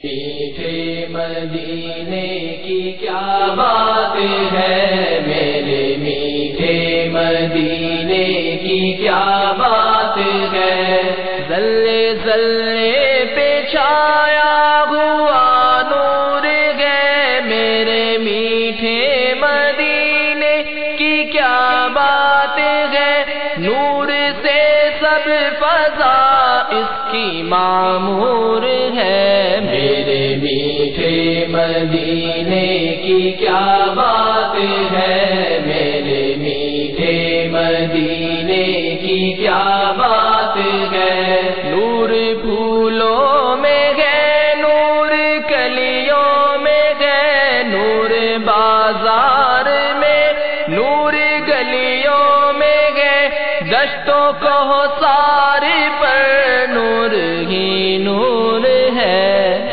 میٹھے مدینے کی کیا بات ہے، میرے میٹھے مدینے کی کیا بات ہے، ذلے ذلے پہ چھایا ہوا نور ہے، میرے میٹھے مدینے کی کیا بات ہے، نور سے سب فضا اس کی معمور ہے، میرے میٹھے مدینے کی کیا بات ہے، میرے میٹھے مدینے کی کیا بات ہے، نور پھولوں میں ہے، نور کلیوں میں ہے، نور بازار میں، نور گلیوں میں ہے، دشتوں کو سارے پر نور ہی نور ہے،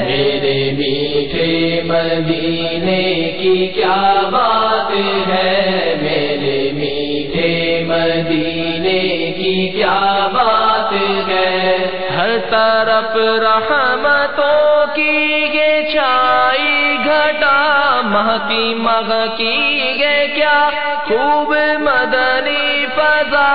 میرے میٹھے مدینے کی کیا بات ہے، میرے میٹھے مدینے کی کیا بات ہے، ہر طرف رحمتوں کی یہ چھائی گھٹا، مہکی مہکی ہے کیا خوب مدنی فضا،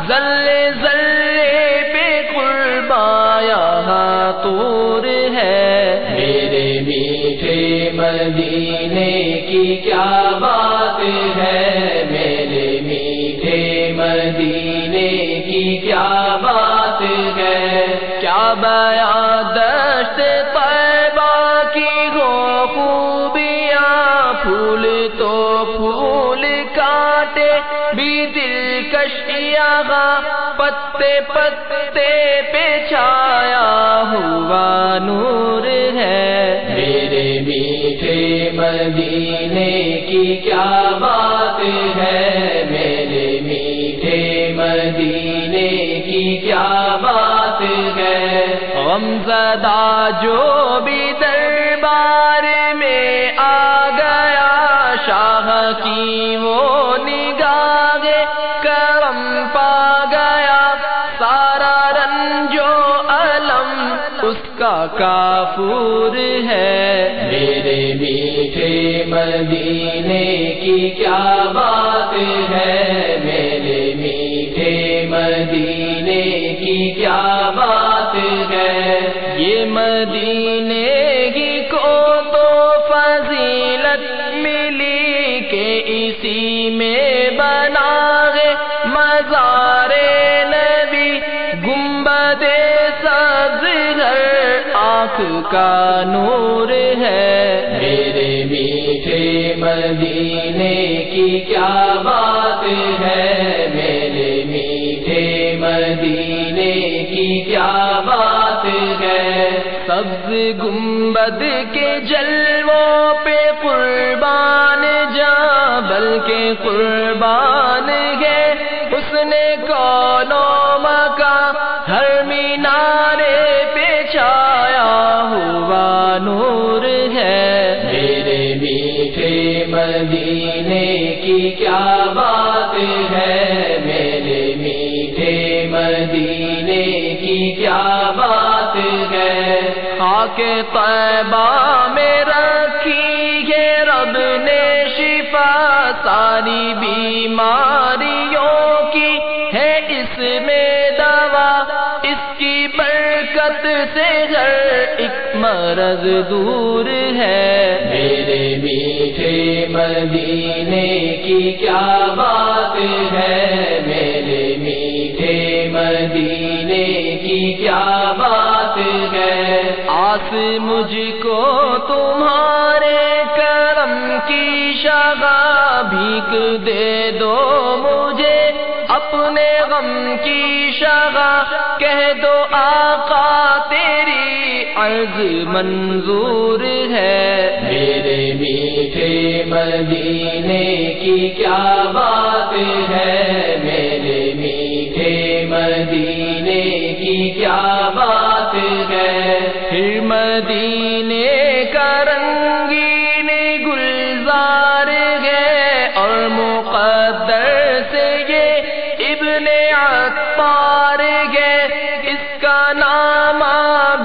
ذلے ذلے پہ قرباں یہاں طور ہے، میرے میٹھے مدینے کی کیا بات ہے، میرے میٹھے مدینے کی کیا بات ہے، کیا بیان دشت طیبہ کی ہو خوبیاں، پھول تو پھول کاٹے بھی دلکش یہاں، پتے پتے پہ چھایا ہوا نور ہے، میرے میٹھے مدینے کی کیا بات ہے، میرے میٹھے مدینے کی کیا بات ہے، غمزدہ جو بھی دربار میں آ گیا، شاہ کی وہ نگاہ کرم پا گیا، سارا رنج و الم اس کا کافور ہے، میرے میٹھے مدینے کی کیا بات ہے، میرے میٹھے مدینے کی کیا بات ہے، یہ مدینے کی کو تو فضیلت ملی کہ اسی میں بنا ہے مزار نبی، گنبد سبز گھر آنکھ کا نور ہے، میرے میٹھے مدینے کی کیا بات ہے، میرے میٹھے مدینے کی کیا بات ہے، سبز گنبد کے جلووں پہ قربان جاں، بلکہ قربان ہے حسن کون و مکان، ہر مینارے پہ چھایا ہوا نور ہے، میرے میٹھے مدینے کی کیا بات ہے، میرے میٹھے مدینے کی کیا بات ہے، خاک طیبہ میں رکھی ہے رب نے شفا، ساری بیماریوں کی ہے اس میں دوا، اس کی برکت سے ہر ایک مرض دور ہے، میرے میٹھے مدینے کی کیا بات ہے، میرے میٹھے مدینے کی کیا بات ہے، آس مجھ کو تمہارے کرم کی شگا، بھیک دے دو مجھے اپنے غم کی شگا، کہہ دو آقا تیری عرض منظور ہے، میرے میٹھے مدینے کی کیا بات ہے، میرے میٹھے مدینے کی کیا بات ہے، پھر مدینے کا رنگین گلزار ہے، اور مقدر سے یہ ابن عطار ہے، اس کا نام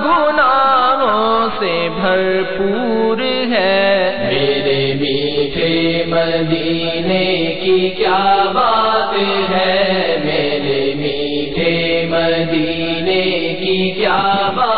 گناہوں سے بھر بھرپور ہے۔ میرے میٹھے مدینے کی کیا بات ہے، میرے میٹھے مدینے کی کیا بات